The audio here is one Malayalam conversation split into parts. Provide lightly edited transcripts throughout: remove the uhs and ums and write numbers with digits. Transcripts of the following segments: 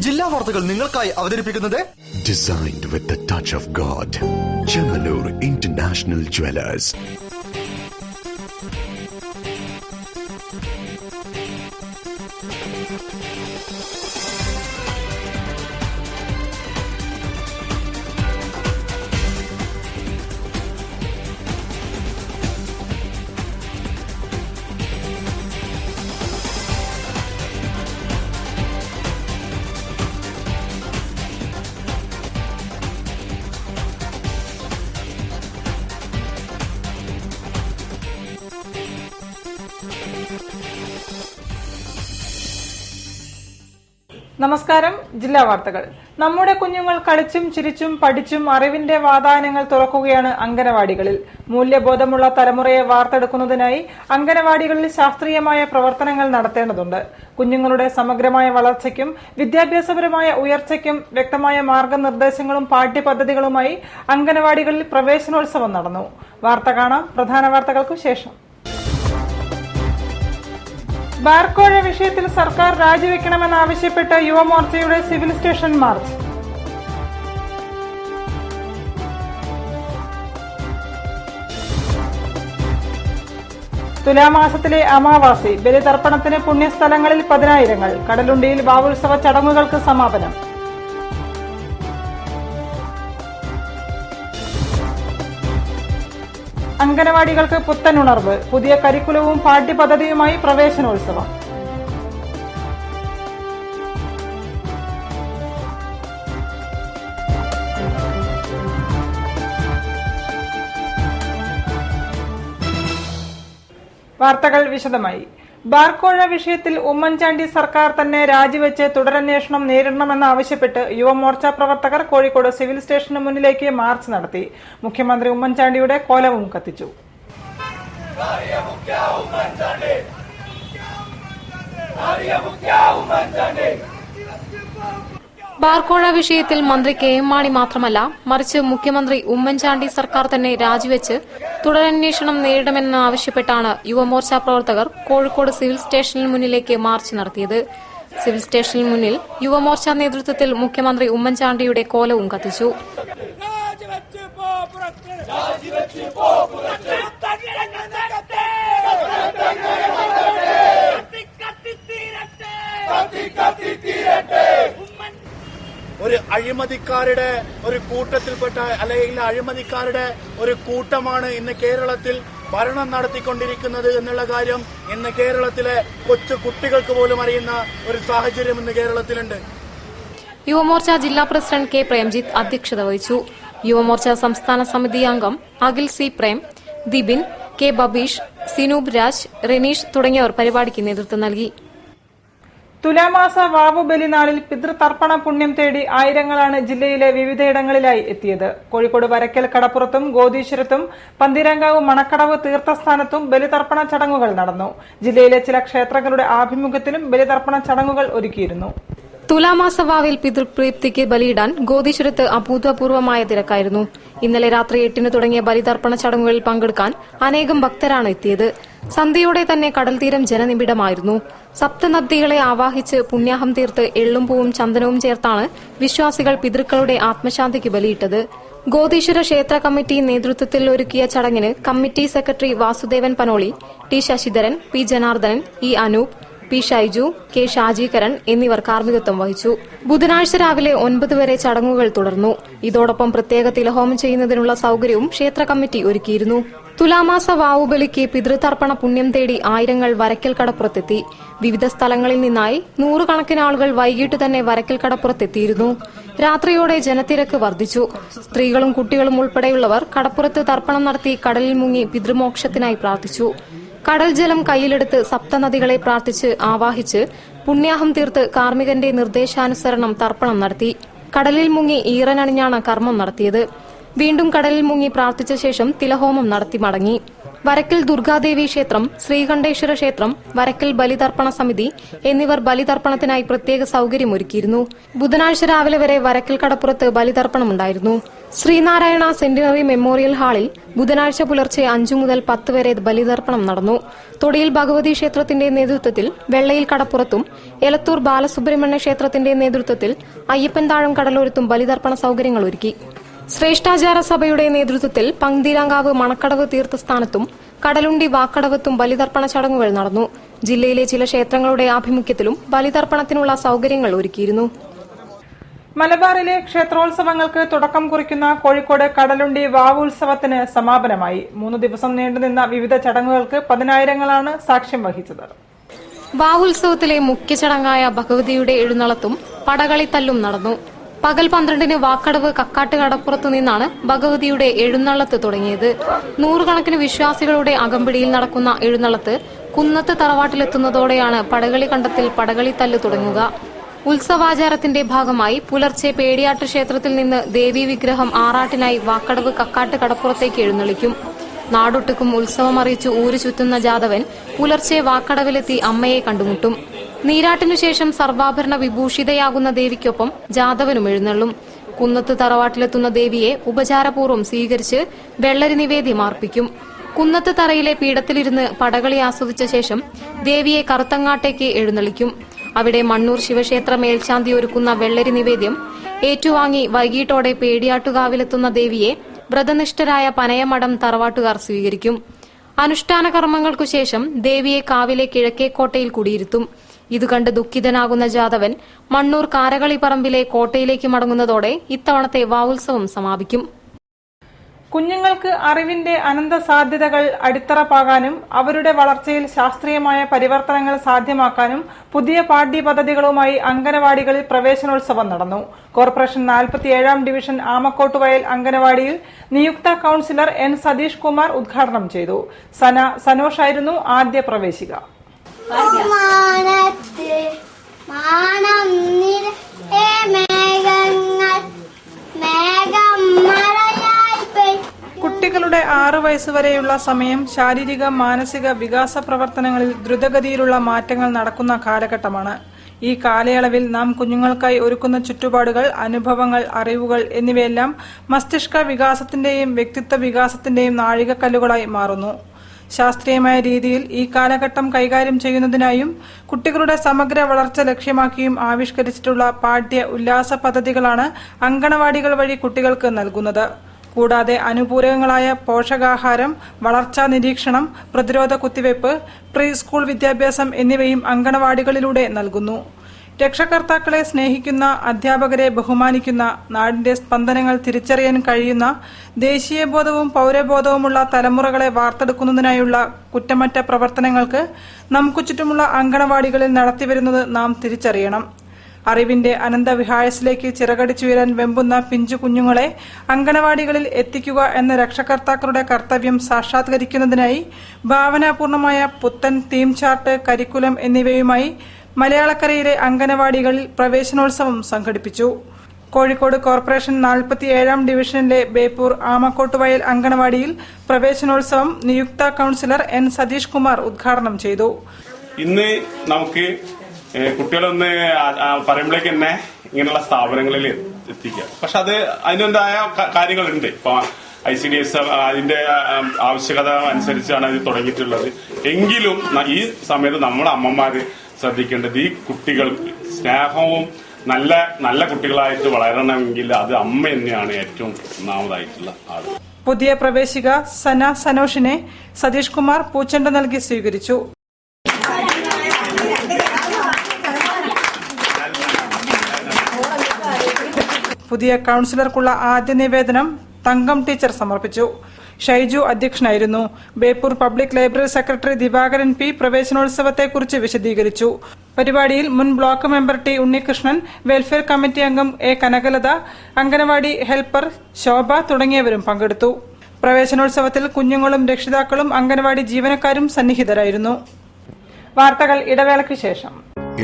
ജില്ലാ വാർത്തകൾ നിങ്ങൾക്കായി അവതരിപ്പിക്കുന്നത് Designed with the touch of God. Chemanur International Jewelers. നമസ്കാരം. ജില്ലാ വാർത്തകൾ. നമ്മുടെ കുഞ്ഞുങ്ങൾ കളിച്ചും ചിരിച്ചും പഠിച്ചും അറിവിന്റെ വാതായനങ്ങൾ തുറക്കുകയാണ് അംഗനവാടികളിൽ. മൂല്യബോധമുള്ള തലമുറയെ വാർത്തെടുക്കുന്നതിനായി അംഗനവാടികളിൽ ശാസ്ത്രീയമായ പ്രവർത്തനങ്ങൾ നടത്തേണ്ടതുണ്ട്. കുഞ്ഞുങ്ങളുടെ സമഗ്രമായ വളർച്ചയ്ക്കും വിദ്യാഭ്യാസപരമായ ഉയർച്ചയ്ക്കും വ്യക്തമായ മാർഗനിർദ്ദേശങ്ങളും പാഠ്യപദ്ധതികളുമായി അംഗനവാടികളിൽ പ്രവേശനോത്സവം നടന്നു. വാർത്ത കാണാം. പ്രധാന വാർത്തകൾക്കു ശേഷം. ബാർക്കോഴ വിഷയത്തിൽ സർക്കാർ രാജിവെക്കണമെന്നാവശ്യപ്പെട്ട് യുവമോർച്ചയുടെ സിവിൽ സ്റ്റേഷൻ മാർച്ച്. തുലാമാസത്തിലെ അമാവാസി ബലിതർപ്പണത്തിന് പുണ്യസ്ഥലങ്ങളിൽ 10,000. കടലുണ്ടിയിൽ വാവുത്സവ ചടങ്ങുകൾക്ക് സമാപനം. അംഗനവാടികൾക്ക് പുത്തനുണർവ്. പുതിയ കരിക്കുലവും പാഠ്യപദ്ധതിയുമായി പ്രവേശനോത്സവം. വാർത്തകൾ വിശദമായി. ബാർക്കോഴ വിഷയത്തിൽ ഉമ്മൻചാണ്ടി സർക്കാർ തന്നെ രാജിവെച്ച് തുടരന്വേഷണം നേരിടണമെന്നാവശ്യപ്പെട്ട് യുവമോർച്ച പ്രവർത്തകർ കോഴിക്കോട് സിവിൽ സ്റ്റേഷന് മുന്നിലേക്ക് മാർച്ച് നടത്തി. മുഖ്യമന്ത്രി ഉമ്മൻചാണ്ടിയുടെ കോലവും കത്തിച്ചു. ബാർക്കോഴ വിഷയത്തിൽ മന്ത്രി കെ എം മാണി മാത്രമല്ല, മറിച്ച് മുഖ്യമന്ത്രി ഉമ്മൻചാണ്ടി സർക്കാർ തന്നെ രാജിവെച്ച് തുടരന്വേഷണം നേരിടണമെന്നാവശ്യപ്പെട്ടാണ് യുവമോർച്ച പ്രവർത്തകർ കോഴിക്കോട് സിവിൽ സ്റ്റേഷനിൽ മുന്നിലേക്ക് മാർച്ച് നടത്തിയത്. സിവിൽ സ്റ്റേഷനിൽ മുന്നിൽ യുവമോർച്ച നേതൃത്വത്തിൽ മുഖ്യമന്ത്രി ഉമ്മൻചാണ്ടിയുടെ കോലവും കത്തിച്ചു. ഒരു അഴിമതിക്കാരുടെ ഒരു കൂട്ടത്തിൽപ്പെട്ട അല്ലെങ്കിൽ അഴിമതിക്കാരുടെ ഒരു കൂട്ടമാണ് ഇന്ന് കേരളത്തിൽ ഭരണം നടത്തിക്കൊണ്ടിരിക്കുന്നത് എന്നുള്ള കാര്യം ഇന്ന് കേരളത്തിലെ കൊച്ചു കുട്ടികൾക്ക് പോലും അറിയുന്ന ഒരു സാഹചര്യം ഇന്ന് കേരളത്തിലുണ്ട്. യുവമോർച്ച ജില്ലാ പ്രസിഡന്റ് കെ പ്രേംജിത്ത് അധ്യക്ഷത വഹിച്ചു. യുവമോർച്ച സംസ്ഥാന സമിതി അംഗം അഖിൽ സി പ്രേം, ദിബിൻ, കെ ബബീഷ്, സിനൂബ് രാജ്, റെനീഷ് തുടങ്ങിയവർ പരിപാടിക്ക് നേതൃത്വം നൽകി. തുലാമാസ വാവുബലിനാളിൽ പിതൃതർപ്പണ പുണ്യം തേടി ആയിരങ്ങളാണ് ജില്ലയിലെ വിവിധയിടങ്ങളിലായി എത്തിയത്. കോഴിക്കോട് വരക്കൽ കടപ്പുറത്തും ഗോദീശ്വരത്തും പന്തീരാങ്കാവ് മണക്കടവ് തീർത്ഥസ്ഥാനത്തും ബലിതർപ്പണ ചടങ്ങുകൾ നടന്നു. ജില്ലയിലെ ചില ക്ഷേത്രങ്ങളുടെ ആഭിമുഖ്യത്തിലും ബലിതർപ്പണ ചടങ്ങുകൾ ഒരുക്കിയിരുന്നു. തുലാമാസ വാവിൽ പിതൃപ്രീപ്തിക്ക് ബലിയിടാൻ ഗോദീശ്വരത്ത് അഭൂതപൂർവമായ തിരക്കായിരുന്നു. ഇന്നലെ രാത്രി 8-ന് തുടങ്ങിയ ബലിതർപ്പണ ചടങ്ങുകളിൽ പങ്കെടുക്കാൻ അനേകം ഭക്തരാണ് എത്തിയത്. സന്ധ്യയോടെ തന്നെ കടൽത്തീരം ജനനിബിഡമായിരുന്നു. സപ്തനദികളെ ആവാഹിച്ച് പുണ്യാഹം തീർത്ത് എള്ളും പൂവും ചന്ദനവും ചേർത്താണ് വിശ്വാസികൾ പിതൃക്കളുടെ ആത്മശാന്തിക്ക് ബലിയിട്ടത്. ഗോദീശ്വര ക്ഷേത്ര കമ്മിറ്റി നേതൃത്വത്തിൽ ഒരുക്കിയ ചടങ്ങിന് committee secretary Vasudevan Panoli, T Sasidharan, P Janardhanan, E Anoop, P Shaiju, K Shajikaran എന്നിവർ കാർമ്മികത്വം വഹിച്ചു. ബുധനാഴ്ച രാവിലെ 9 വരെ ചടങ്ങുകൾ തുടർന്നു. ഇതോടൊപ്പം പ്രത്യേക തിലഹോമം ചെയ്യുന്നതിനുള്ള സൌകര്യവും ക്ഷേത്ര കമ്മിറ്റി ഒരുക്കിയിരുന്നു. തുലാമാസ വാവുബലിക്ക് പിതൃതർപ്പണ പുണ്യം തേടി ആയിരങ്ങൾ വരക്കൽ കടപ്പുറത്തെത്തി. വിവിധ സ്ഥലങ്ങളിൽ നിന്നായി 100 കണക്കിന് ആളുകൾ വൈകിട്ട് തന്നെ വരക്കൽ കടപ്പുറത്തെത്തിയിരുന്നു. രാത്രിയോടെ ജനത്തിരക്ക് വർദ്ധിച്ചു. സ്ത്രീകളും കുട്ടികളും ഉൾപ്പെടെയുള്ളവർ കടപ്പുറത്ത് തർപ്പണം നടത്തി കടലിൽ മുങ്ങി പിതൃമോക്ഷത്തിനായി പ്രാർത്ഥിച്ചു. കടൽ ജലം കയ്യിലെടുത്ത് സപ്തനദികളെ പ്രാർത്ഥിച്ച് ആവാഹിച്ച് പുണ്യാഹം തീർത്ത് കാർമ്മികന്റെ നിർദ്ദേശാനുസരണം തർപ്പണം നടത്തി. കടലിൽ മുങ്ങി ഈറനണിഞ്ഞാണ് കർമ്മം നടത്തിയത്. വീണ്ടും കടലിൽ മുങ്ങി പ്രാർത്ഥിച്ച ശേഷം തിലഹോമം നടത്തി മടങ്ങി. വരക്കൽ ദുർഗാദേവി ക്ഷേത്രം, ശ്രീകണ്ഠേശ്വര ക്ഷേത്രം, വരക്കൽ ബലിതർപ്പണ സമിതി എന്നിവർ ബലിതർപ്പണത്തിനായി പ്രത്യേക സൌകര്യമൊരുക്കിയിരുന്നു. ബുധനാഴ്ച രാവിലെ വരെ വരക്കൽ കടപ്പുറത്ത് ബലിതർപ്പണമുണ്ടായിരുന്നു. ശ്രീനാരായണ സെന്റിനറി മെമ്മോറിയൽ ഹാളിൽ ബുധനാഴ്ച പുലർച്ചെ 5 മുതൽ 10 വരെ ബലിതർപ്പണം നടന്നു. തൊടിയിൽ ഭഗവതി ക്ഷേത്രത്തിന്റെ നേതൃത്വത്തിൽ വെള്ളയിൽ കടപ്പുറത്തും എലത്തൂർ ബാലസുബ്രഹ്മണ്യ ക്ഷേത്രത്തിന്റെ നേതൃത്വത്തിൽ അയ്യപ്പൻതാഴം കടലോരത്തും ബലിതർപ്പണ സൌകര്യങ്ങൾ ഒരുക്കി. ശ്രേഷ്ഠാചാര സഭയുടെ നേതൃത്വത്തിൽ പന്തീരാങ്കാവ് മണക്കടവ് തീർത്ഥസ്ഥാനത്തും കടലുണ്ടി വാക്കടവത്തും ബലിതർപ്പണ ചടങ്ങുകൾ നടന്നു. ജില്ലയിലെ ചില ക്ഷേത്രങ്ങളുടെ ആഭിമുഖ്യത്തിലും ബലിതർപ്പണത്തിനുള്ള സൌകര്യങ്ങൾ ഒരുക്കിയിരുന്നു. മലബാറിലെ ക്ഷേത്രോത്സവങ്ങൾക്ക് തുടക്കം കുറിക്കുന്ന കോഴിക്കോട് കടലുണ്ടി വാവ് ഉത്സവത്തിന് സമാപനമായി. 3 ദിവസം നീണ്ടുനിന്ന വിവിധ ചടങ്ങുകൾക്ക് 10,000-ങ്ങളാണ് സാക്ഷ്യം വഹിച്ചത്. വാവ് ഉത്സവത്തിലെ മുഖ്യ ചടങ്ങായ ഭഗവതിയുടെ എഴുന്നള്ളത്തും പടകളിത്തല്ലും നടന്നു. പകൽ 12-ന് വാക്കടവ് കക്കാട്ട് കടപ്പുറത്തു നിന്നാണ് ഭഗവതിയുടെ എഴുന്നള്ളത്ത് തുടങ്ങിയത്. 100 കണക്കിന് വിശ്വാസികളുടെ അകമ്പടിയിൽ നടക്കുന്ന എഴുന്നള്ളത്ത് കുന്നത്ത് തറവാട്ടിലെത്തുന്നതോടെയാണ് പടകളി കണ്ടത്തിൽ പടകളിത്തല്ല് തുടങ്ങുക. ഉത്സവാചാരത്തിന്റെ ഭാഗമായി പുലർച്ചെ പേടിയാട്ട് ക്ഷേത്രത്തിൽ നിന്ന് ദേവീ വിഗ്രഹം ആറാട്ടിനായി വാക്കടവ് കക്കാട്ട് കടപ്പുറത്തേക്ക് എഴുന്നള്ളിക്കും. നാടൊട്ടുക്കും ഉത്സവമറിയിച്ച് ഊരു ചുറ്റുന്ന ജാതവൻ പുലർച്ചെ വാക്കടവിലെത്തി അമ്മയെ കണ്ടുമുട്ടും. നീരാട്ടിനുശേഷം സർവാഭരണ വിഭൂഷിതയാകുന്ന ദേവിക്കൊപ്പം ജാതവനും എഴുന്നള്ളും. കുന്നത്ത് തറവാട്ടിലെത്തുന്ന ദേവിയെ ഉപചാരപൂർവ്വം സ്വീകരിച്ച് വെള്ളരി നിവേദ്യം അർപ്പിക്കും. കുന്നത്ത് തറയിലെ പീഠത്തിലിരുന്ന് പടകളി ആസ്വദിച്ച ശേഷം ദേവിയെ കറുത്തങ്ങാട്ടേക്ക് എഴുന്നള്ളിക്കും. അവിടെ മണ്ണൂർ ശിവക്ഷേത്ര മേൽശാന്തി ഒരുക്കുന്ന വെള്ളരി നിവേദ്യം ഏറ്റുവാങ്ങി വൈകിട്ടോടെ പേടിയാട്ടുകാവിലെത്തുന്ന ദേവിയെ വ്രതനിഷ്ഠരായ പനയമഠം തറവാട്ടുകാർ സ്വീകരിക്കും. അനുഷ്ഠാന കർമ്മങ്ങൾക്കുശേഷം ദേവിയെ കാവിലെ കിഴക്കേക്കോട്ടയിൽ കുടിയിരുത്തും. ഇതുകണ്ട് ദുഃഖിതനാകുന്ന ജാതവൻ മണ്ണൂർ കാരകളിപ്പറമ്പിലെ കോട്ടയിലേക്ക് മടങ്ങുന്നതോടെ ഇത്തവണത്തെ വാവുത്സവം സമാപിക്കും. കുഞ്ഞുങ്ങൾക്ക് അറിവിന്റെ അനന്ത സാധ്യതകൾ അടിത്തറപ്പാകാനും അവരുടെ വളർച്ചയിൽ ശാസ്ത്രീയമായ പരിവർത്തനങ്ങൾ സാധ്യമാക്കാനും പുതിയ പാഠ്യപദ്ധതികളുമായി അംഗനവാടികളിൽ പ്രവേശനോത്സവം നടന്നു. കോർപ്പറേഷൻ 47-ാം ഡിവിഷൻ ആമക്കോട്ടുവയൽ അംഗനവാടിയിൽ നിയുക്ത കൌൺസിലർ N. സതീഷ് കുമാർ ഉദ്ഘാടനം ചെയ്തു. സനോഷായിരുന്നു ആദ്യ പ്രവേശിക. കുട്ടികളുടെ 6 വയസ്സുവരെയുള്ള സമയം ശാരീരിക മാനസിക വികാസ പ്രവർത്തനങ്ങളിൽ ദ്രുതഗതിയിലുള്ള മാറ്റങ്ങൾ നടക്കുന്ന കാലഘട്ടമാണ്. ഈ കാലയളവിൽ നാം കുഞ്ഞുങ്ങൾക്കായി ഒരുക്കുന്ന ചുറ്റുപാടുകൾ, അനുഭവങ്ങൾ, അറിവുകൾ എന്നിവയെല്ലാം മസ്തിഷ്ക വികാസത്തിന്റെയും വ്യക്തിത്വ വികാസത്തിന്റെയും നാഴികക്കല്ലുകളായി മാറുന്നു. ശാസ്ത്രീയമായ രീതിയിൽ ഈ കാലഘട്ടം കൈകാര്യം ചെയ്യുന്നതിനായും കുട്ടികളുടെ സമഗ്ര വളർച്ച ലക്ഷ്യമാക്കിയും ആവിഷ്കരിച്ചിട്ടുള്ള പാഠ്യ ഉല്ലാസ പദ്ധതികളാണ് അങ്കണവാടികൾ വഴി കുട്ടികൾക്ക് നൽകുന്നത്. കൂടാതെ അനുപൂരകങ്ങളായ പോഷകാഹാരം, വളർച്ചാ നിരീക്ഷണം, പ്രതിരോധ കുത്തിവയ്പ്, പ്രീ സ്കൂൾ വിദ്യാഭ്യാസം എന്നിവയും അങ്കണവാടികളിലൂടെ നൽകുന്നു. രക്ഷകർത്താക്കളെ സ്നേഹിക്കുന്ന, അധ്യാപകരെ ബഹുമാനിക്കുന്ന, നാടിന്റെ സ്പന്ദനങ്ങൾ തിരിച്ചറിയാൻ കഴിയുന്ന, ദേശീയബോധവും പൌരബോധവുമുള്ള തലമുറകളെ വാർത്തെടുക്കുന്നതിനായുള്ള കുറ്റമറ്റ പ്രവർത്തനങ്ങൾക്ക് നമുക്ക് ചുറ്റുമുള്ള അങ്കണവാടികളിൽ നടത്തിവരുന്നത് നാം തിരിച്ചറിയണം. അറിവിന്റെ അനന്തവിഹായസിലേക്ക് ചിറകടിച്ചുയരാൻ വെമ്പുന്ന പിഞ്ചു കുഞ്ഞുങ്ങളെ അങ്കണവാടികളിൽ എത്തിക്കുക എന്ന രക്ഷകർത്താക്കളുടെ കർത്തവ്യം സാക്ഷാത്കരിക്കുന്നതിനായി ഭാവനാപൂർണമായ പുത്തൻ തീം ചാർട്ട്, കരിക്കുലം എന്നിവയുമായി മലയാളക്കരയിലെ അങ്കണവാടികളിൽ പ്രവേശനോത്സവം സംഘടിപ്പിച്ചു. കോഴിക്കോട് കോർപ്പറേഷൻ 47-ാം ഡിവിഷനിലെ ബേപ്പൂർ ആമക്കോട്ടുവയൽ അങ്കണവാടിയിൽ പ്രവേശനോത്സവം നിയുക്ത കൌൺസിലർ N. സതീഷ് കുമാർ ഉദ്ഘാടനം ചെയ്തു. ഇന്ന് നമുക്ക് കുട്ടികളൊന്ന് പറയുമ്പോഴേക്ക് തന്നെ ഇങ്ങനെയുള്ള സ്ഥാപനങ്ങളിൽ എത്തിക്കുക. പക്ഷെ അതിനെന്തായ കാര്യങ്ങളുണ്ട്. ഇപ്പൊ ICDS അതിന്റെ ആവശ്യകത അനുസരിച്ചാണ് അത് തുടങ്ങിയിട്ടുള്ളത്. എങ്കിലും ഈ സമയത്ത് നമ്മളെ അമ്മമാര് ശ്രദ്ധിക്കേണ്ടത് ഈ കുട്ടികൾക്ക് സ്നേഹവും നല്ല കുട്ടികളായിട്ട് വളരണമെങ്കിൽ അത് അമ്മ തന്നെയാണ് ഏറ്റവും ഒന്നാമതായിട്ടുള്ള ആള്. പുതിയ പ്രവേശിക സനോഷിനെ സതീഷ് കുമാർ പൂച്ചെണ്ട നൽകി സ്വീകരിച്ചു. പുതിയ കൌൺസിലർക്കുള്ള ആദ്യ നിവേദനം തങ്കം ടീച്ചർ സമർപ്പിച്ചു. ഷൈജു അധ്യക്ഷനായിരുന്നു. Beypore public library secretary Divakaran P. പ്രവേശനോത്സവത്തെക്കുറിച്ച് വിശദീകരിച്ചു. പരിപാടിയിൽ മുൻ block member T. Unnikrishnan, welfare committee അംഗം A. കനകലത, അംഗനവാടി ഹെൽപ്പർ ശോഭ തുടങ്ങിയവരും പങ്കെടുത്തു. പ്രവേശനോത്സവത്തിൽ കുഞ്ഞുങ്ങളും രക്ഷിതാക്കളും അംഗനവാടി ജീവനക്കാരും സന്നിഹിതരായിരുന്നു. വാർത്തകൾ ഇടവേളയ്ക്ക് ശേഷം.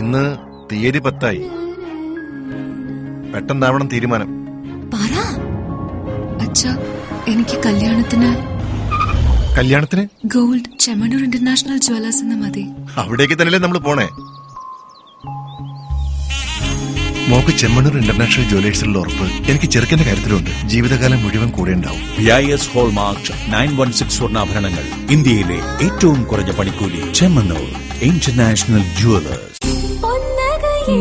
ഇന്ന് തീയതി 10 പെട്ടെന്നാവണം തീരുമാനം. പറ അച്ഛാ. എനിക്ക് കല്യാണത്തിന് കല്യാണത്തിന് ഗോൾഡ് ചെമ്മണ്ണൂർ ഇന്റർനാഷണൽ ജ്വല്ലേഴ്സ് എന്ന് മതി. അവിടേക്ക് തന്നെയല്ലേ നമ്മൾ പോണേ. മോക്ക് ചെമ്മണ്ണൂർ ഇന്റർനാഷണൽ ജ്വല്ലേഴ്സിലുള്ള ഉറപ്പ് എനിക്ക് ചെറുക്കന്റെ കാര്യത്തിലുണ്ട്. ജീവിതകാലം മുഴുവൻ കൂടെ ഉണ്ടാവും. BIS ഹോൾമാർക്ക് 916 സ്വർണ്ണാഭരണങ്ങൾ, ഇന്ത്യയിലെ ഏറ്റവും കുറഞ്ഞ പണിക്കൂലി. Chemmanur international Jewellers.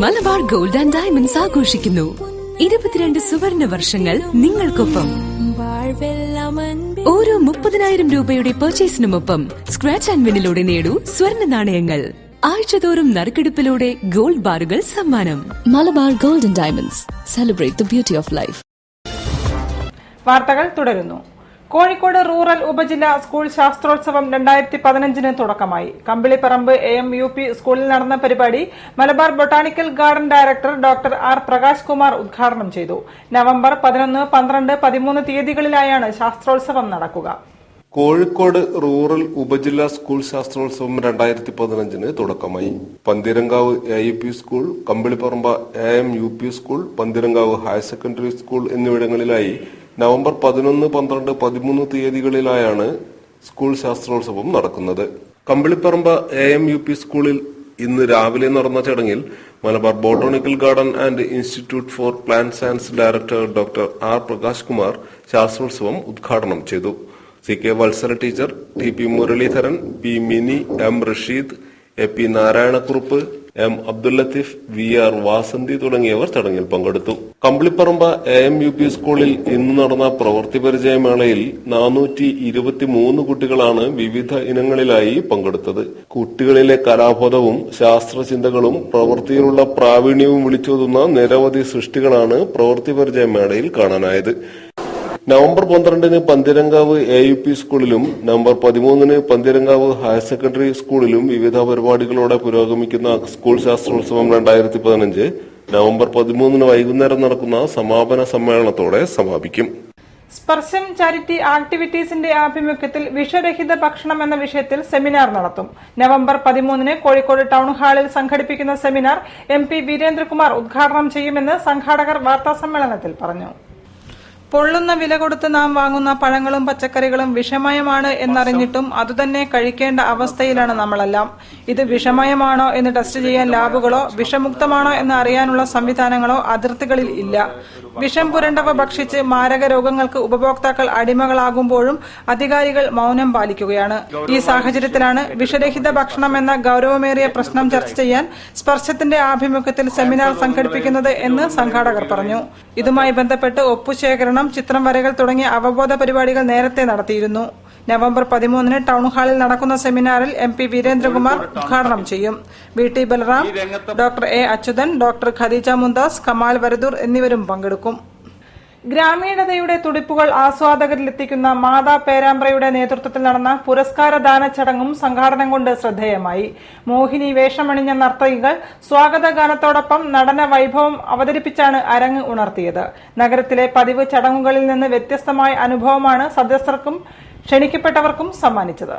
Malabar gold and diamonds ആഘോഷിക്കുന്നു 22 സുവർണ വർഷങ്ങൾ നിങ്ങൾക്കൊപ്പം. ഓരോ 30,000 രൂപയുടെ പർച്ചേസിനുമൊപ്പം സ്ക്രാച്ച് ആൻഡ് വിന്നിലൂടെ നേടൂ സ്വർണ്ണ നാണയങ്ങൾ. ആഴ്ചതോറും നറുക്കെടുപ്പിലൂടെ ഗോൾഡ് ബാറുകൾ സമ്മാനം. Malabar gold and diamonds, celebrate the beauty of life. വാർത്തകൾ തുടരുന്നു. കോഴിക്കോട് റൂറൽ ഉപജില്ലാ സ്കൂൾ ശാസ്ത്രോത്സവം 2015 തുടക്കമായി. കമ്പിളിപ്പറമ്പ് AMUP സ്കൂളിൽ നടന്ന പരിപാടി Malabar botanical garden director doctor R Prakash Kumar ഉദ്ഘാടനം ചെയ്തു. നവംബർ 11, 12, 13 തീയതികളിലായാണ് ശാസ്ത്രോത്സവം നടക്കുക. കോഴിക്കോട് റൂറൽ ഉപജില്ലാ സ്കൂൾ ശാസ്ത്രോത്സവം 2015 തുടക്കമായി. Pantheerankavu AUP school, Kambiliparamba AMUP school, Pantheerankavu higher secondary school എന്നിവിടങ്ങളിലായി നവംബർ 11, 12, 13 തീയതികളിലായാണ് സ്കൂൾ ശാസ്ത്രോത്സവം നടക്കുന്നത്. കമ്പിളിപ്പറമ്പ AMUP സ്കൂളിൽ ഇന്ന് രാവിലെ നടന്ന ചടങ്ങിൽ Malabar botanical garden and institute for plant science director doctor R Prakash Kumar ശാസ്ത്രോത്സവം ഉദ്ഘാടനം ചെയ്തു. CK Vatsala teacher, TP Muraleedharan, P Mini, M Rasheed, AP Narayanakurup, M Abdul Latheef, VR Vasanthi തുടങ്ങിയവർ ചടങ്ങിൽ പങ്കെടുത്തു. കമ്പിളിപ്പറമ്പ AMUP സ്കൂളിൽ ഇന്ന് നടന്ന പ്രവൃത്തി പരിചയമേളയിൽ 423 കുട്ടികളാണ് വിവിധ ഇനങ്ങളിലായി പങ്കെടുത്തത്. കുട്ടികളിലെ കലാബോധവും ശാസ്ത്രചിന്തകളും പ്രവൃത്തിയിലുള്ള പ്രാവീണ്യവും വിളിച്ചോതുന്ന നിരവധി സൃഷ്ടികളാണ് പ്രവൃത്തി പരിചയമേളയിൽ കാണാനായത്. നവംബർ 12 പന്തീരങ്കാവ് AUP സ്കൂളിലും നവംബർ 13 പന്തീരങ്കാവ് ഹയർ സെക്കൻഡറി സ്കൂളിലും വിവിധ പരിപാടികളോടെ പുരോഗമിക്കുന്ന സ്കൂൾ ശാസ്ത്രോത്സവം 2015 നവംബർ 13 വൈകുന്നേരം നടക്കുന്ന സമാപന സമ്മേളനത്തോടെ സമാപിക്കും. സ്പർശം ചാരിറ്റി ആക്ടിവിറ്റീസിന്റെ ആഭിമുഖ്യത്തിൽ വിഷരഹിത ഭക്ഷണം എന്ന വിഷയത്തിൽ സെമിനാർ നടത്തും. നവംബർ 13 കോഴിക്കോട് ടൗൺ ഹാളിൽ സംഘടിപ്പിക്കുന്ന സെമിനാർ MP വീരേന്ദ്രകുമാർ ഉദ്ഘാടനം ചെയ്യുമെന്ന് സംഘാടകർ വാർത്താസമ്മേളനത്തിൽ പറഞ്ഞു. പൊള്ളുന്ന വില കൊടുത്ത് നാം വാങ്ങുന്ന പഴങ്ങളും പച്ചക്കറികളും വിഷമയമാണ് എന്നറിഞ്ഞിട്ടും അതുതന്നെ കഴിക്കേണ്ട അവസ്ഥയിലാണ് നമ്മളെല്ലാം. ഇത് വിഷമയമാണോ എന്ന് ടെസ്റ്റ് ചെയ്യാൻ ലാബുകളോ വിഷമുക്തമാണോ എന്ന് അറിയാനുള്ള സംവിധാനങ്ങളോ അതിർത്തികളിൽ ഇല്ല. വിഷം പുരണ്ടവ ഭക്ഷിച്ച് മാരക രോഗങ്ങൾക്ക് ഉപഭോക്താക്കൾ അടിമകളാകുമ്പോഴും അധികാരികൾ മൌനം പാലിക്കുകയാണ്. ഈ സാഹചര്യത്തിലാണ് വിഷരഹിത ഭക്ഷണം എന്ന ഗൌരവമേറിയ പ്രശ്നം ചർച്ച ചെയ്യാൻ സ്പർശത്തിന്റെ ആഭിമുഖ്യത്തിൽ സെമിനാർ സംഘടിപ്പിക്കുന്നത് എന്ന് സംഘാടകർ പറഞ്ഞു. ഇതുമായി ബന്ധപ്പെട്ട് ഒപ്പുശേഖരണം, ചിത്രം വരകൾ തുടങ്ങിയ അവബോധ പരിപാടികൾ നേരത്തെ നടത്തിയിരുന്നു. നവംബർ 13 ടൗൺ ഹാളിൽ നടക്കുന്ന സെമിനാറിൽ MP വീരേന്ദ്രകുമാർ ഉദ്ഘാടനം ചെയ്യും. VT Balaram, doctor A Achuthan, doctor Khadeeja Mumtaz, Kamal Varadoor എന്നിവരും പങ്കെടുക്കും. ഗ്രാമീണതയുടെ തുടിപ്പുകൾ ആസ്വാദകരിലെത്തിക്കുന്ന മാതാ പേരാമ്പ്രയുടെ നേതൃത്വത്തിൽ നടന്ന പുരസ്കാരദാന ചടങ്ങും സംഘാടനം കൊണ്ട് ശ്രദ്ധേയമായി. മോഹിനി വേഷമണിഞ്ഞ നർത്തകികൾ സ്വാഗതഗാനത്തോടൊപ്പം നടന വൈഭവം അവതരിപ്പിച്ചാണ് അരങ്ങ് ഉണർത്തിയത്. നഗരത്തിലെ പതിവ് ചടങ്ങുകളിൽ നിന്ന് വ്യത്യസ്തമായ അനുഭവമാണ് സദസ്യർക്കും ക്ഷണിക്കപ്പെട്ടവർക്കും സമ്മാനിച്ചത്.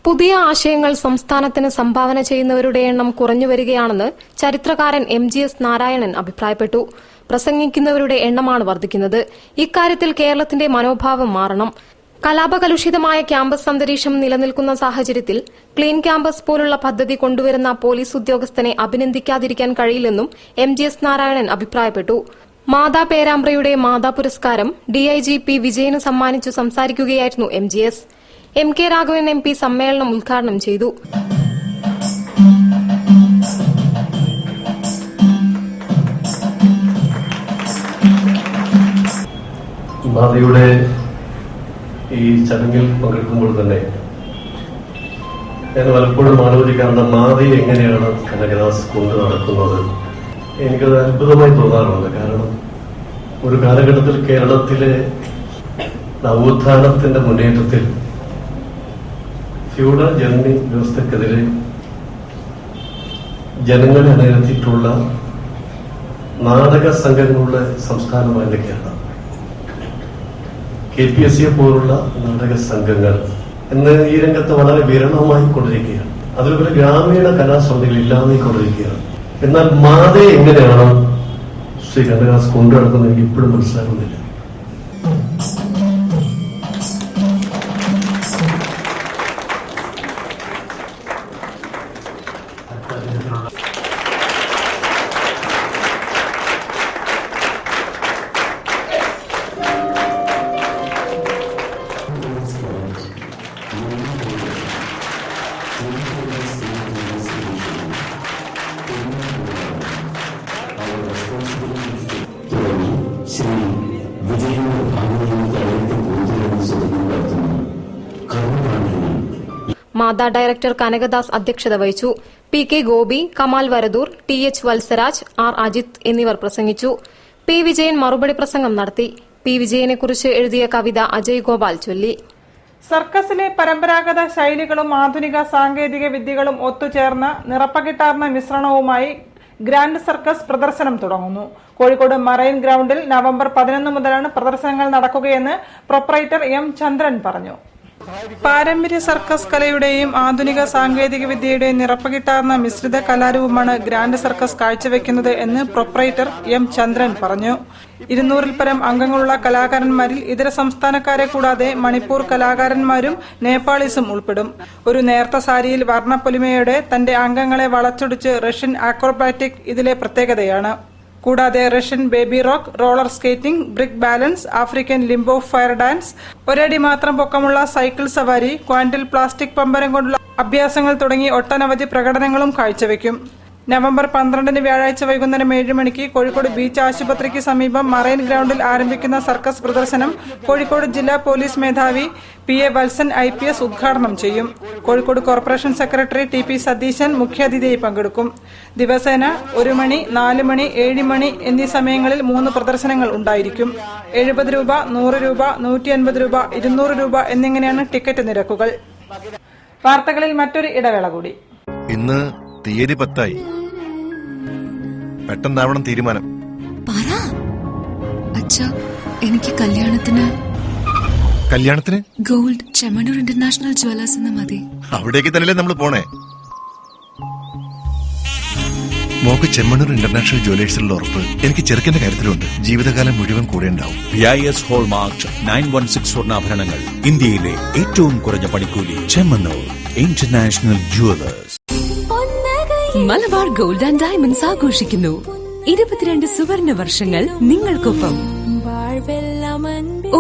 പുതിയ ആശയങ്ങൾ സംസ്ഥാനത്തിന് സംഭാവന ചെയ്യുന്നവരുടെ എണ്ണം കുറഞ്ഞു വരികയാണെന്ന് ചരിത്രകാരൻ MGS നാരായണൻ അഭിപ്രായപ്പെട്ടു. പ്രസംഗിക്കുന്നവരുടെ എണ്ണമാണ് വർദ്ധിക്കുന്നത്. ഇക്കാര്യത്തിൽ കേരളത്തിന്റെ മനോഭാവം മാറണം. കലാപകലുഷിതമായ ക്യാമ്പസ് അന്തരീക്ഷം നിലനിൽക്കുന്ന സാഹചര്യത്തിൽ ക്ലീൻ ക്യാമ്പസ് പോലുള്ള പദ്ധതി കൊണ്ടുവരുന്ന പോലീസ് ഉദ്യോഗസ്ഥനെ അഭിനന്ദിക്കാതിരിക്കാൻ കഴിയില്ലെന്നും MGS നാരായണൻ അഭിപ്രായപ്പെട്ടു. മാതാ പേരാമ്പ്രയുടെ മാതാ പുരസ്കാരം DIGP വിജയന് സമ്മാനിച്ചു സംസാരിക്കുകയായിരുന്നു MGS. MK രാഘവൻ MP സമ്മേളനം ഉദ്ഘാടനം ചെയ്തു. മാതയുടെ ഈ ചടങ്ങിൽ പങ്കെടുക്കുമ്പോൾ തന്നെ ഞാൻ പലപ്പോഴും ആലോചിക്കാറുണ്ട്, മാതി എങ്ങനെയാണ് കനകദാസ് കൊണ്ട് നടക്കുന്നത്. എനിക്കത് അത്ഭുതമായി തോന്നാറുണ്ട്. കാരണം ഒരു കാലഘട്ടത്തിൽ കേരളത്തിലെ നവോത്ഥാനത്തിന്റെ മുന്നേറ്റത്തിൽ ഫ്യൂഡൽ ജർമ്മനി വ്യവസ്ഥക്കെതിരെ ജനങ്ങളെ അണിനിരത്തിയിട്ടുള്ള നാടക സംഘങ്ങളുടെ സംസ്ഥാനമാണ് കേരളം. KPSC പോലുള്ള നാടക സംഘങ്ങൾ ഇന്ന് ഈ രംഗത്ത് വളരെ വിരളമായി കൊണ്ടിരിക്കുകയാണ്. അതുപോലെ ഗ്രാമീണ കലാസമിതികൾ ഇല്ലാതായിക്കൊണ്ടിരിക്കുകയാണ്. എന്നാൽ മാതയെ എങ്ങനെയാണ് ശ്രീ കനകദാസ് കൊണ്ടു നടക്കുന്നത് എനിക്ക് ഇപ്പോഴും മനസ്സിലാകുന്നില്ല. മാതാ ഡയറക്ടർ കനകദാസ് അധ്യക്ഷത വഹിച്ചു. PK Gopi, Kamal Varadoor, TH Valsaraj, R Ajith എന്നിവർ പ്രസംഗിച്ചു. P വിജയൻ മറുപടി പ്രസംഗം നടത്തി. P വിജയനെക്കുറിച്ച് എഴുതിയ കവിത അജയ് ഗോപാൽ ചൊല്ലി. സർക്കസിലെ പരമ്പരാഗത ശൈലികളും ആധുനിക സാങ്കേതിക വിദ്യകളും ഒത്തുചേർന്ന നിറപ്പകിട്ടാർന്ന മിശ്രണവുമായി ഗ്രാൻഡ് സർക്കസ് പ്രദർശനം തുടങ്ങുന്നു. കോഴിക്കോട് മറൈൻ ഗ്രൌണ്ടിൽ നവംബർ 11 മുതലാണ് പ്രദർശനങ്ങൾ നടക്കുകയെന്ന് പ്രൊപ്പറേറ്റർ M ചന്ദ്രൻ പറഞ്ഞു. പാരമ്പര്യ സർക്കസ് കലയുടെയും ആധുനിക സാങ്കേതിക വിദ്യയുടെയും നിറപ്പകിട്ടാർന്ന മിശ്രിത കലാരൂപമാണ് ഗ്രാൻഡ് സർക്കസ് കാഴ്ചവെക്കുന്നത് എന്ന് പ്രൊപ്പറേറ്റർ M ചന്ദ്രൻ പറഞ്ഞു. 200-ൽ പരം അംഗങ്ങളുള്ള കലാകാരന്മാരിൽ ഇതര സംസ്ഥാനക്കാരെ കൂടാതെ മണിപ്പൂർ കലാകാരന്മാരും നേപ്പാളീസും ഉൾപ്പെടും. ഒരു നേർത്ത സാരിയിൽ വർണ്ണപ്പൊലിമയോടെ തന്റെ അംഗങ്ങളെ വളച്ചൊടിച്ച് റഷ്യൻ ആക്രോബാറ്റിക് ഇതിലെ പ്രത്യേകതയാണ്. കൂടാതെ Russian baby rock, roller skating, brick balance, African Limbaugh fire dance, ഒരടി മാത്രം പൊക്കമുള്ള സൈക്കിൾ സവാരി, ക്വാന്റിൽ പ്ലാസ്റ്റിക് പമ്പരം കൊണ്ടുള്ള അഭ്യാസങ്ങൾ തുടങ്ങി ഒട്ടനവധി പ്രകടനങ്ങളും കാഴ്ചവെക്കും. നവംബർ 12 വ്യാഴാഴ്ച വൈകുന്നേരം 7 മണിക്ക് കോഴിക്കോട് ബീച്ച് ആശുപത്രിക്ക് സമീപം മറൈൻ ഗ്രൌണ്ടിൽ ആരംഭിക്കുന്ന സർക്കസ് പ്രദർശനം കോഴിക്കോട് ജില്ലാ പോലീസ് മേധാവി PA വത്സൻ IPS ഉദ്ഘാടനം ചെയ്യും. Kozhikode corporation secretary TP Satheesan മുഖ്യാതിഥിയായി പങ്കെടുക്കും. ദിവസേന 1 മണി, 4 മണി, 7 മണി എന്നീ സമയങ്ങളിൽ 3 പ്രദർശനങ്ങൾ ഉണ്ടായിരിക്കും. 70 രൂപ, 100 രൂപ, 150 രൂപ, 200 രൂപ എന്നിങ്ങനെയാണ് ടിക്കറ്റ് നിരക്കുകൾ. വാർത്തകളിൽ മറ്റൊരു ഇടവേള കൂടി. ഇന്ന് തീയതി 10 പെട്ടെന്നാവണം തീരുമാനം. എനിക്ക് കല്യാണത്തിന് ഗോൾഡ് ചെമ്മണ്ണൂർ ഇന്റർനാഷണൽ ജ്വല്ലേഴ്സ് എന്ന് മതി. അവിടേക്ക് തന്നെയല്ലേ നമ്മൾ പോണേ. മോക്ക് ചെമ്മണ്ണൂർ ഇന്റർനാഷണൽ ജ്വല്ലേഴ്സിലുള്ള ഉറപ്പ് എനിക്ക് ചെറുക്കന്റെ കാര്യത്തിലുണ്ട്. ജീവിതകാലം മുഴുവൻ കൂടെ ഉണ്ടാവും. BIS ഹോൾമാർക്ക് 916 സ്വർണ്ണാഭരണങ്ങൾ ഇന്ത്യയിലെ ഏറ്റവും കുറഞ്ഞ പണിക്കൂലി. Chemmanur international Jewellers. Malabar gold and diamonds ആഘോഷിക്കുന്നു 22 സുവർണ വർഷങ്ങൾ നിങ്ങൾക്കൊപ്പം.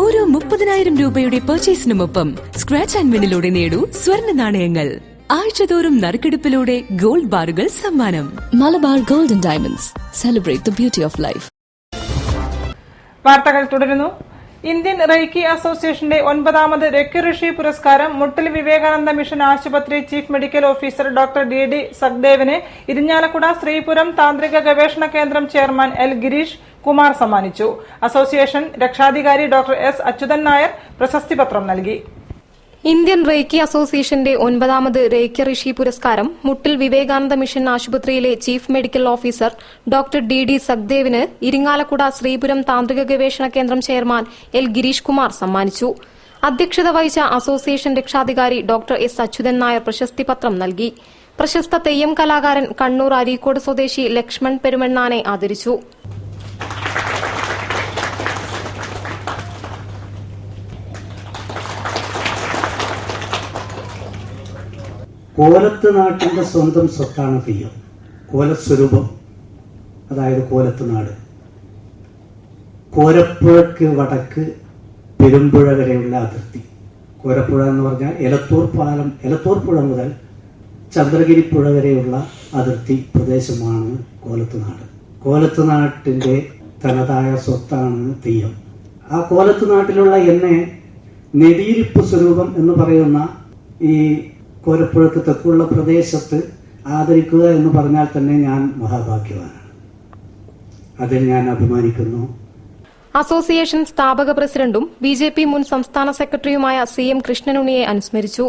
ഓരോ 30,000 രൂപയുടെ പർച്ചേസിനുമൊപ്പം സ്ക്രാച്ച് ആൻഡ് വിന്നിലൂടെ നേടൂ സ്വർണ്ണ നാണയങ്ങൾ. ആഴ്ചതോറും നറുക്കെടുപ്പിലൂടെ ഗോൾഡ് ബാറുകൾ സമ്മാനം. Malabar gold and diamonds, celebrate the beauty of life. വാർത്തകൾ തുടരുന്നു. ഇന്ത്യൻ റെയ്ക്കി അസോസിയേഷന്റെ 9ാമത് രക്യഋഷി പുരസ്കാരം മുട്ടിൽ വിവേകാനന്ദ മിഷൻ ആശുപത്രി chief medical officer doctor DD സഖ്ദേവിന് ഇരിഞ്ഞാലക്കുട ശ്രീപുരം താന്ത്രിക ഗവേഷണ കേന്ദ്രം ചെയർമാൻ L ഗിരീഷ് കുമാർ സമ്മാനിച്ചു. അസോസിയേഷൻ രക്ഷാധികാരി ഡോക്ടർ S അച്യുതൻ നായർ പ്രശസ്തി പത്രം നൽകി. ഇന്ത്യൻ റെയ്ക്കി അസോസിയേഷന്റെ 9ാമത് രക്യഋഷി പുരസ്കാരം മുട്ടിൽ വിവേകാനന്ദ മിഷൻ ആശുപത്രിയിലെ chief medical officer doctor DD സഖ്ദേവിന് ഇരിങ്ങാലക്കുട ശ്രീപുരം താന്ത്രിക ഗവേഷണ കേന്ദ്രം ചെയർമാൻ L ഗിരീഷ് കുമാർ സമ്മാനിച്ചു. അധ്യക്ഷത വഹിച്ച അസോസിയേഷൻ രക്ഷാധികാരി ഡോക്ടർ S അച്യുതൻ നായർ പ്രശസ്തി പത്രം നൽകി. പ്രശസ്ത തെയ്യം കലാകാരൻ കണ്ണൂർ അരീക്കോട് സ്വദേശി ലക്ഷ്മൺ പെരുമണ്ണാനെ ആദരിച്ചു. കോലത്ത് നാട്ടിന്റെ സ്വന്തം സ്വത്താണ് തെയ്യം. കോലസ്വരൂപം, അതായത് കോലത്ത് നാട്. കോരപ്പുഴക്ക് വടക്ക് പെരുമ്പുഴ വരെയുള്ള അതിർത്തി. കോരപ്പുഴ എന്ന് പറഞ്ഞാൽ എലത്തൂർ പുഴ മുതൽ ചന്ദ്രഗിരിപ്പുഴ വരെയുള്ള അതിർത്തി പ്രദേശമാണ് കോലത്ത് നാട്. കോലത്ത് നാട്ടിന്റെ തനതായ സ്വത്താണ് തെയ്യം. ആ കോലത്ത് നാട്ടിലുള്ള എന്നെ നെടിയിരിപ്പ് സ്വരൂപം എന്ന് പറയുന്ന ഈ കോരപ്പുഴക്ക് തെക്കുള്ള പ്രദേശത്ത് ആദരിക്കുക എന്ന് പറഞ്ഞാൽ തന്നെ ഞാൻ മഹാഭാഗ്യവാനാണ്. അതിൽ ഞാൻ അഭിമാനിക്കുന്നു. അസോസിയേഷൻ സ്ഥാപക പ്രസിഡന്റും BJP മുൻ സംസ്ഥാന സെക്രട്ടറിയുമായ CM കൃഷ്ണനുണ്ണിയെ അനുസ്മരിച്ചു.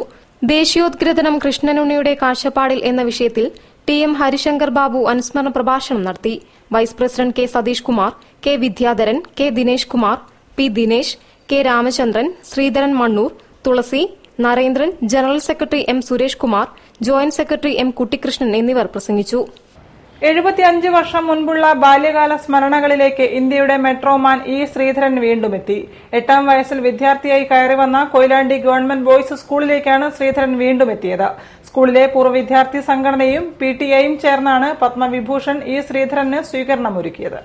ദേശീയോദ്ഗ്രഥനം കൃഷ്ണനുണ്ണിയുടെ കാഴ്ചപ്പാടിൽ എന്ന വിഷയത്തിൽ ടി.എം. ഹരിശങ്കർ ബാബു അനുസ്മരണ പ്രഭാഷണം നടത്തി. Vice president K. Satheesh Kumar, K. Vidyadharan, K. Dinesh Kumar, P. Dinesh, K. Ramachandran, Sreedharan Mannur, Thulasi, Narendran, general secretary M. Suresh Kumar, joint secretary M. Kuttikrishnan എന്നിവർ പ്രസംഗിച്ചു. 75 വർഷം മുൻപുള്ള ബാല്യകാല സ്മരണകളിലേക്ക് ഇന്ത്യയുടെ മെട്രോമാൻ ഇ. ശ്രീധരൻ വീണ്ടുമെത്തി. 8ാം വയസ്സിൽ വിദ്യാർത്ഥിയായി കയറി വന്ന കൊയിലാണ്ടി ഗവൺമെന്റ് ബോയ്സ് സ്കൂളിലേക്കാണ് ശ്രീധരൻ വീണ്ടും എത്തിയത്. സ്കൂളിലെ പൂർവ്വ വിദ്യാർത്ഥി സംഘടനയും PTA-യും ചേർന്നാണ് പത്മവിഭൂഷൺ ഇ. ശ്രീധരന് സ്വീകരണമൊരുക്കിയത്.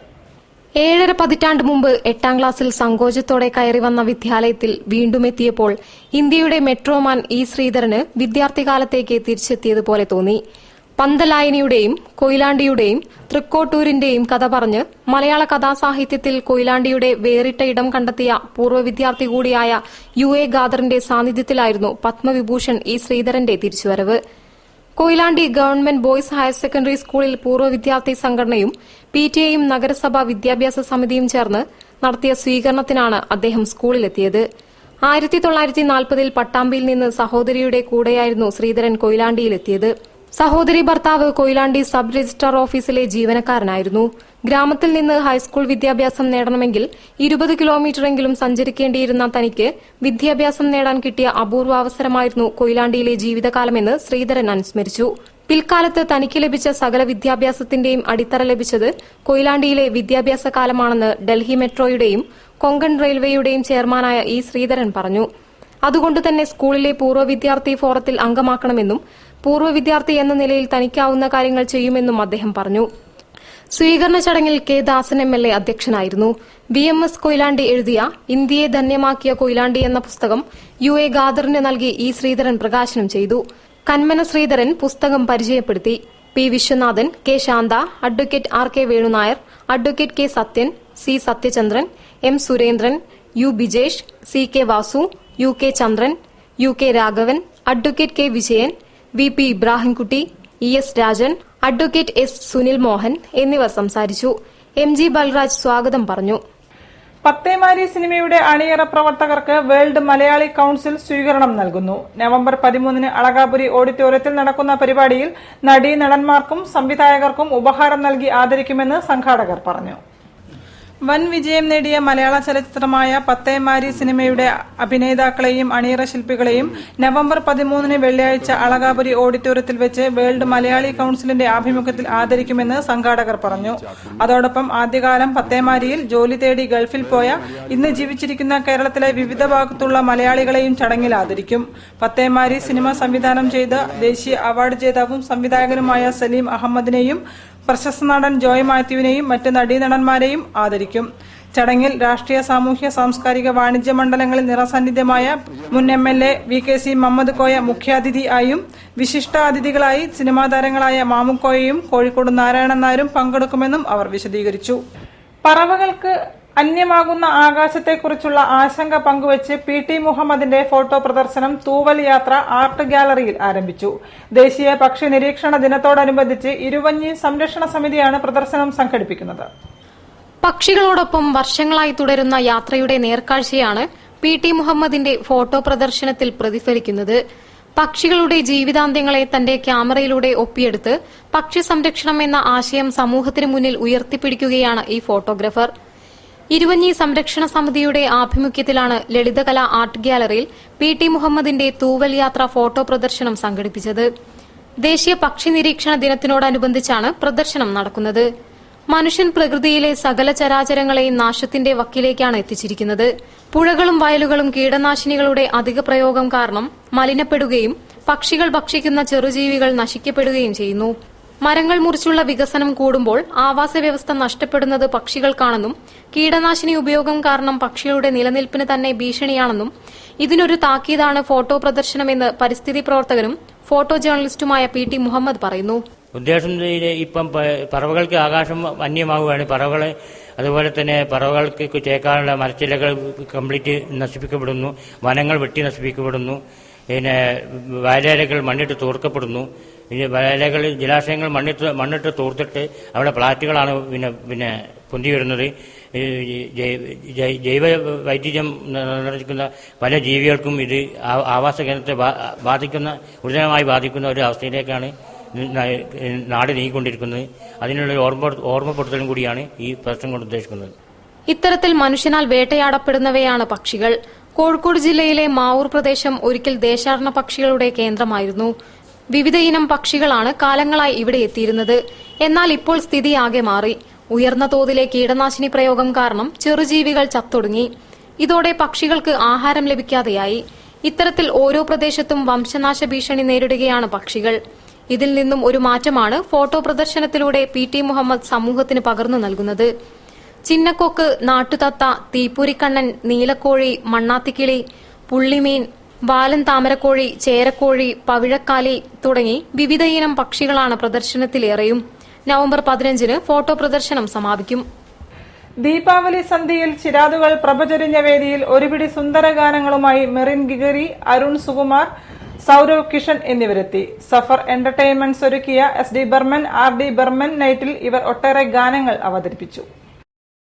7.5 പതിറ്റാണ്ട് മുമ്പ് 8ാം ക്ലാസ്സിൽ സങ്കോചത്തോടെ കയറി വന്ന വിദ്യാലയത്തിൽ വീണ്ടും എത്തിയപ്പോൾ ഇന്ത്യയുടെ മെട്രോമാൻ ഇ. ശ്രീധരന് വിദ്യാർത്ഥികാലത്തേക്ക് തിരിച്ചെത്തിയതുപോലെ തോന്നി. പന്തലായനിയുടെയും കൊയിലാണ്ടിയുടെയും തൃക്കോട്ടൂരിന്റെയും കഥ പറഞ്ഞ് മലയാള കഥാസാഹിത്യത്തിൽ കൊയിലാണ്ടിയുടെ വേറിട്ട ഇടം കണ്ടെത്തിയ പൂർവ്വ വിദ്യാർത്ഥി കൂടിയായ UA ഖാദറിന്റെ സാന്നിധ്യത്തിലായിരുന്നു പത്മവിഭൂഷൺ ഇ. ശ്രീധരന്റെ തിരിച്ചുവരവ്. Koyilandy government boys higher secondary സ്കൂളിൽ പൂർവ്വ വിദ്യാർത്ഥി സംഘടനയും PTA-യും നഗരസഭാ വിദ്യാഭ്യാസ സമിതിയും ചേർന്ന് നടത്തിയ സ്വീകരണത്തിനാണ് അദ്ദേഹം സ്കൂളിലെത്തിയത്. 1940-ൽ പട്ടാമ്പിയിൽ നിന്ന് സഹോദരിയുടെ കൂടെയായിരുന്നു ശ്രീധരൻ കൊയിലാണ്ടിയിലെത്തിയത്. സഹോദരി ഭർത്താവ് കൊയിലാണ്ടി സബ് രജിസ്ട്രാർ ഓഫീസിലെ ജീവനക്കാരനായിരുന്നു. ഗ്രാമത്തിൽ നിന്ന് ഹൈസ്കൂൾ വിദ്യാഭ്യാസം നേടണമെങ്കിൽ 20 കിലോമീറ്ററെങ്കിലും സഞ്ചരിക്കേണ്ടിയിരുന്ന തനിക്ക് വിദ്യാഭ്യാസം നേടാൻ കിട്ടിയ അപൂർവാവസരമായിരുന്നു കൊയിലാണ്ടിയിലെ ജീവിതകാലമെന്ന് ശ്രീധരൻ അനുസ്മരിച്ചു. പിൽക്കാലത്ത് തനിക്ക് ലഭിച്ച സകല വിദ്യാഭ്യാസത്തിന്റെയും അടിത്തറ ലഭിച്ചത് കൊയിലാണ്ടിയിലെ വിദ്യാഭ്യാസ കാലമാണെന്ന് ഡൽഹി മെട്രോയുടെയും കൊങ്കൺ റെയിൽവേയുടെയും ചെയർമാനായ ഇ. ശ്രീധരൻ പറഞ്ഞു. അതുകൊണ്ടുതന്നെ സ്കൂളിലെ പൂർവ്വ വിദ്യാർത്ഥി ഫോറത്തിൽ അംഗമാക്കണമെന്നും പൂർവ്വ വിദ്യാർത്ഥി എന്ന നിലയിൽ തനിക്കാവുന്ന കാര്യങ്ങൾ ചെയ്യുമെന്നും അദ്ദേഹം പറഞ്ഞു. സ്വീകരണ ചടങ്ങിൽ കെ. ദാസൻ MLA അധ്യക്ഷനായിരുന്നു. VMS കൊയിലാണ്ടി എഴുതിയ ഇന്ത്യയെ ധന്യമാക്കിയ കൊയിലാണ്ടി എന്ന പുസ്തകം UA ഖാദറിന് നൽകി ഇ. ശ്രീധരൻ പ്രകാശനം ചെയ്തു. കന്മന ശ്രീധരൻ പുസ്തകം പരിചയപ്പെടുത്തി. P. Viswanathan, K. Shantha, advocate R. K. വേണുനായർ, advocate K. Sathyan, C. Sathyachandran, M. Surendran, U. Bijesh, C. K. Vasu, U. K. ചന്ദ്രൻ, U. K. Raghavan, advocate K. Vijayan, V. P. Ibrahimkutty, E. S. Rajan, advocate S. Sunil Mohan എന്നിവർ സംസാരിച്ചു. എം. ജി. ബൽരാജ് സ്വാഗതം പറഞ്ഞു. പത്തേമാരി സിനിമയുടെ അണിയറ പ്രവർത്തകർക്ക് വേൾഡ് മലയാളി കൌൺസിൽ സ്വീകരണം നൽകുന്നു. നവംബർ 13-ന് അളകാപുരി ഓഡിറ്റോറിയത്തിൽ നടക്കുന്ന പരിപാടിയിൽ നടീനടന്മാർക്കും സംവിധായകർക്കും ഉപഹാരം നൽകി ആദരിക്കുമെന്ന് സംഘാടകർ പറഞ്ഞു. വൻ വിജയം നേടിയ മലയാള ചലച്ചിത്രമായ പത്തേമാരി സിനിമയുടെ അഭിനേതാക്കളെയും അണിയറ ശില്പികളെയും നവംബർ 13-ന് വെള്ളിയാഴ്ച അളകാപുരി ഓഡിറ്റോറിയത്തിൽ വെച്ച് വേൾഡ് മലയാളി കൌൺസിലിന്റെ ആഭിമുഖ്യത്തിൽ ആദരിക്കുമെന്ന് സംഘാടകർ പറഞ്ഞു. അതോടൊപ്പം ആദ്യകാലം പത്തേമാരിയിൽ ജോലി തേടി ഗൾഫിൽ പോയ ഇന്ന് ജീവിച്ചിരിക്കുന്ന കേരളത്തിലെ വിവിധ ഭാഗത്തുള്ള മലയാളികളെയും ചടങ്ങിൽ ആദരിക്കും. പത്തേമാരി സിനിമ സംവിധാനം ചെയ്ത ദേശീയ അവാർഡ് ജേതാവും സംവിധായകനുമായ സലീം അഹമ്മദിനെയും പ്രശസ്ത നടൻ ജോയ് മാത്യുവിനെയും മറ്റ് നടീനടന്മാരെയും ആദരിക്കും. ചടങ്ങിൽ രാഷ്ട്രീയ, സാമൂഹ്യ, സാംസ്കാരിക, വാണിജ്യ മണ്ഡലങ്ങളിൽ നിറസാന്നിധ്യമായ മുൻ MLA VKC മുഹമ്മദ് കോയ മുഖ്യാതിഥിയായും വിശിഷ്ടാതിഥികളായി സിനിമാ താരങ്ങളായ മാമുക്കോയയും കോഴിക്കോട് നാരായണൻ നായരും പങ്കെടുക്കുമെന്നും അവർ വിശദീകരിച്ചു. പറവകൾക്ക് അന്യമാകുന്ന ആകാശത്തെക്കുറിച്ചുള്ള ആശങ്ക പങ്കുവച്ച് PT മുഹമ്മദിന്റെ ഫോട്ടോ പ്രദർശനം തൂവൽ യാത്ര ആർട്ട് ഗാലറിയിൽ ആരംഭിച്ചു. ദേശീയ പക്ഷി നിരീക്ഷണ ദിനത്തോടനുബന്ധിച്ച് ഇരുവഞ്ഞി സംരക്ഷണ സമിതിയാണ് പ്രദർശനം സംഘടിപ്പിക്കുന്നത്. പക്ഷികളോടൊപ്പം വർഷങ്ങളായി തുടരുന്ന യാത്രയുടെ നേർക്കാഴ്ചയാണ് PT മുഹമ്മദിന്റെ ഫോട്ടോ പ്രദർശനത്തിൽ പ്രതിഫലിക്കുന്നത്. പക്ഷികളുടെ ജീവിതാന്ത്യങ്ങളെ തന്റെ ക്യാമറയിലൂടെ ഒപ്പിയെടുത്ത് പക്ഷി സംരക്ഷണം എന്ന ആശയം സമൂഹത്തിന് മുന്നിൽ ഉയർത്തിപ്പിടിക്കുകയാണ് ഈ ഫോട്ടോഗ്രാഫർ. ഇരുവഞ്ഞി സംരക്ഷണ സമിതിയുടെ ആഭിമുഖ്യത്തിലാണ് ലളിതകല ആർട്ട് ഗാലറിയിൽ PT മുഹമ്മദിന്റെ തൂവൽ യാത്ര ഫോട്ടോ പ്രദർശനം സംഘടിപ്പിച്ചത്. ദേശീയ പക്ഷി നിരീക്ഷണ ദിനത്തിനോടനുബന്ധിച്ചാണ് പ്രദർശനം നടക്കുന്നത്. മനുഷ്യൻ പ്രകൃതിയിലെ സകല ചരാചരങ്ങളെയും നാശത്തിന്റെ വക്കിലേക്കാണ് എത്തിച്ചിരിക്കുന്നത്. പുഴകളും വയലുകളും കീടനാശിനികളുടെ അധിക പ്രയോഗം കാരണം മലിനപ്പെടുകയും പക്ഷികൾ ഭക്ഷിക്കുന്ന ചെറുജീവികൾ നശിക്കപ്പെടുകയും ചെയ്യുന്നു. മരങ്ങൾ മുറിച്ചുള്ള വികസനം കൂടുമ്പോൾ ആവാസ വ്യവസ്ഥ നഷ്ടപ്പെടുന്നത് പക്ഷികൾക്കാണെന്നും കീടനാശിനി ഉപയോഗം കാരണം പക്ഷികളുടെ നിലനിൽപ്പിന് തന്നെ ഭീഷണിയാണെന്നും ഇതിനൊരു താക്കീതാണ് ഫോട്ടോ പ്രദർശനമെന്ന് പരിസ്ഥിതി പ്രവർത്തകനും ഫോട്ടോ ജേർണലിസ്റ്റുമായ PT മുഹമ്മദ് പറയുന്നു. ഉദ്ദേശം ഇപ്പം പറവകൾക്ക് ആകാശം അന്യമാവുകയാണ്. പറവകളെ അതുപോലെ തന്നെ പറവകൾക്ക് ചേക്കാനുള്ള മരച്ചില്ലകൾ കംപ്ലീറ്റ് നശിപ്പിക്കപ്പെടുന്നു, വനങ്ങൾ വെട്ടി നശിപ്പിക്കപ്പെടുന്നു, പിന്നെ വയലേലകൾ മണ്ണിട്ട് തൂർക്കപ്പെടുന്നു. വയലകൾ ജലാശയങ്ങൾ മണ്ണിട്ട് തൂർത്തിട്ട് അവിടെ ഫ്ളാറ്റുകളാണ് പിന്നെ പൊന്തി വരുന്നത്. ജൈവ വൈദ്യുതം നിലനിൽക്കുന്ന പല ജീവികൾക്കും ഇത് ആവാസ കേന്ദ്രത്തെ ഗുരുതരമായി ബാധിക്കുന്ന ഒരു അവസ്ഥയിലേക്കാണ് നാട് നീങ്ങിക്കൊണ്ടിരിക്കുന്നത്. അതിനുള്ള ഓർമ്മപ്പെടുത്തലും കൂടിയാണ് ഈ പ്രശ്നം കൊണ്ട് ഉദ്ദേശിക്കുന്നത്. ഇത്തരത്തിൽ മനുഷ്യനാൽ വേട്ടയാടപ്പെടുന്നവയാണ് പക്ഷികൾ. കോഴിക്കോട് ജില്ലയിലെ മാവൂർ പ്രദേശം ഒരിക്കൽ ദേശാടന പക്ഷികളുടെ കേന്ദ്രമായിരുന്നു. വിവിധ ഇനം പക്ഷികളാണ് കാലങ്ങളായി ഇവിടെ എത്തിയിരുന്നത്. എന്നാൽ ഇപ്പോൾ സ്ഥിതി ആകെ മാറി. ഉയർന്ന തോതിലെ കീടനാശിനി പ്രയോഗം കാരണം ചെറുജീവികൾ ചത്തൊടുങ്ങി. ഇതോടെ പക്ഷികൾക്ക് ആഹാരം ലഭിക്കാതെയായി. ഇത്തരത്തിൽ ഓരോ പ്രദേശത്തും വംശനാശ ഭീഷണി നേരിടുകയാണ് പക്ഷികൾ. ഇതിൽ നിന്നും ഒരു മാറ്റമാണ് ഫോട്ടോ പ്രദർശനത്തിലൂടെ PT മുഹമ്മദ് സമൂഹത്തിന് പകർന്നു നൽകുന്നത്. ചിന്നക്കൊക്ക്, നാട്ടുതത്ത, തീപ്പൂരിക്കണ്ണൻ, നീലക്കോഴി, മണ്ണാത്തിക്കിളി, പുള്ളിമീൻ, ബാലൻ താമരക്കോഴി, ചേരക്കോഴി, പവിഴക്കാലി തുടങ്ങി വിവിധ ഇനം പക്ഷികളാണ് പ്രദർശനത്തിലേറെയും. നവംബർ 15-ന് ഫോട്ടോ പ്രദർശനം സമാപിക്കും. ദീപാവലി സന്ധ്യയിൽ ചിരാതുകൾ പ്രഭചൊരിഞ്ഞ വേദിയിൽ ഒരുപിടി സുന്ദരഗാനങ്ങളുമായി മെറിൻ ഗിഗറി, അരുൺ സുകുമാർ, സൌരവ് കിഷൻ എന്നിവരെത്തി. സഫർ എന്റർടൈൻമെന്റ്സ് ഒരുക്കിയ SD ബർമൻ RD ബർമൻ നൈറ്റിൽ ഇവർ ഒട്ടേറെ ഗാനങ്ങൾ അവതരിപ്പിച്ചു.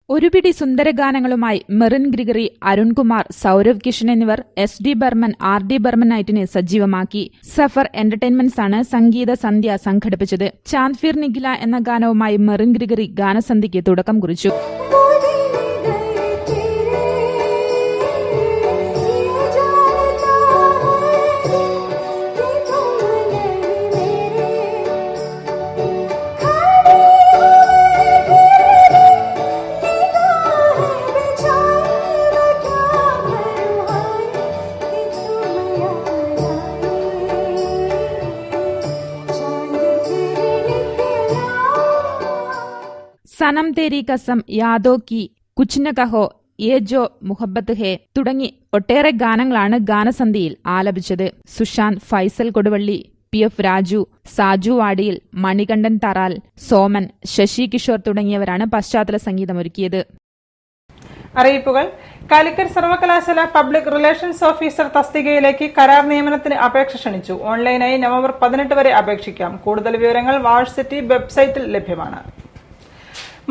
ഒരുപിടി സുന്ദരഗാനങ്ങളുമായി മെറിൻ ഗ്രിഗറി, അരുൺകുമാർ, സൌരവ് കിഷൻ എന്നിവർ SD ബർമൻ RD ബർമൻ നൈറ്റിനെ സജീവമാക്കി. സഫർ എന്റർടൈൻമെന്റ്സ് ആണ് സംഗീത സന്ധ്യ സംഘടിപ്പിച്ചത്. ചാന്ദ്ഫിർ നിഖില എന്ന ഗാനവുമായി മെറിൻ ഗ്രിഗറി ഗാനസന്ധ്യയ്ക്ക് തുടക്കം കുറിച്ചു. സനം തേരി കസം, യാദോ കി, കുച്ച് ന കഹോ, യേ ജോ മുഹബത്ത് ഹേ തുടങ്ങി ഒട്ടേറെ ഗാനങ്ങളാണ് ഗാനസന്ധ്യയിൽ ആലപിച്ചത്. സുശാന്ത്, ഫൈസൽ കൊടുവള്ളി, PF രാജു, സാജു വാടിയിൽ, മണികണ്ഠൻ തറാൽ, സോമൻ, ശശി കിഷോർ തുടങ്ങിയവരാണ് പശ്ചാത്തല സംഗീതമൊരുക്കിയത്. അറിയിപ്പുകൾ. കാലിക്കറ്റ് സർവകലാശാല പബ്ലിക് റിലേഷൻസ് ഓഫീസർ തസ്തികയിലേക്ക് കരാർ നിയമനത്തിന് അപേക്ഷ ക്ഷണിച്ചു. ഓൺലൈനായി നവംബർ 18 വരെ അപേക്ഷിക്കാം. കൂടുതൽ വിവരങ്ങൾ വാഴ്സിറ്റി വെബ്സൈറ്റിൽ ലഭ്യമാണ്.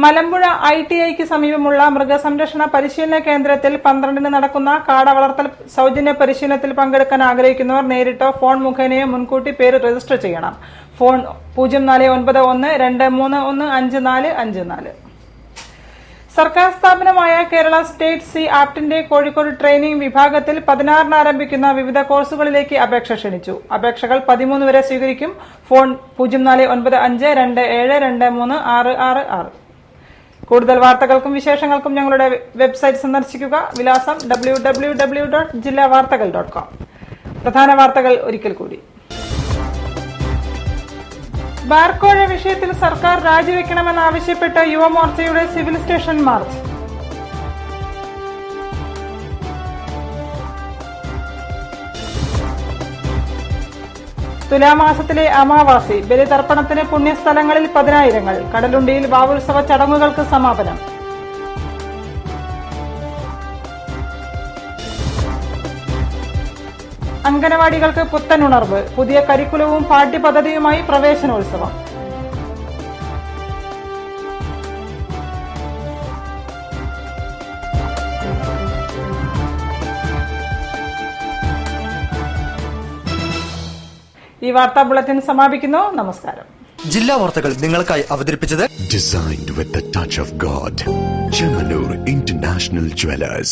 മലമ്പുഴ ITIക്ക് സമീപമുള്ള മൃഗസംരക്ഷണ പരിശീലന കേന്ദ്രത്തിൽ 12-ന് നടക്കുന്ന കാട വളർത്തൽ സൌജന്യ പരിശീലനത്തിൽ പങ്കെടുക്കാൻ ആഗ്രഹിക്കുന്നവർ നേരിട്ടോ ഫോൺ മുഖേനയോ മുൻകൂട്ടി പേര് രജിസ്റ്റർ ചെയ്യണം. ഫോൺ 049123155454. സർക്കാർ സ്ഥാപനമായ കേരള സ്റ്റേറ്റ് സി ആപ്റ്റിന്റെ കോഴിക്കോട് ട്രെയിനിംഗ് വിഭാഗത്തിൽ 16-ന് ആരംഭിക്കുന്ന വിവിധ കോഴ്സുകളിലേക്ക് അപേക്ഷ ക്ഷണിച്ചു. അപേക്ഷകൾ 13 വരെ സ്വീകരിക്കും. ഫോൺ 049527236666. കൂടുതൽ വാർത്തകൾക്കും വിശേഷങ്ങൾക്കും ഞങ്ങളുടെ വെബ്സൈറ്റ് സന്ദർശിക്കുക. വിലാസം www.jillavartagal.com. പ്രധാന വാർത്തകൾ ഒരിക്കൽ കൂടി. ബാർക്കോഴ വിഷയത്തിൽ സർക്കാർ രാജിവെക്കണമെന്നാവശ്യപ്പെട്ട് യുവമോർച്ചയുടെ സിവിൽ സ്റ്റേഷൻ മാർച്ച്. തുലാമാസത്തിലെ അമാവാസി, ബലിതർപ്പണത്തിന് പുണ്യസ്ഥലങ്ങളിൽ 10,000. കടലുണ്ടിയിൽ വാവുത്സവ ചടങ്ങുകൾക്ക് സമാപനം. അംഗനവാടികൾക്ക് പുത്തൻ ഉണർവ്. പുതിയ കരിക്കുലവും പാഠ്യപദ്ധതിയുമായി പ്രവേശനോത്സവം. ഈ വാർത്താ ബുള്ളറ്റിൻ സമാപിക്കുന്നു. നമസ്കാരം. ജില്ലാ വാർത്തകൾ നിങ്ങൾക്കായി അവതരിപ്പിച്ചത് Designed with the touch of God. Chemanur International Jewelers.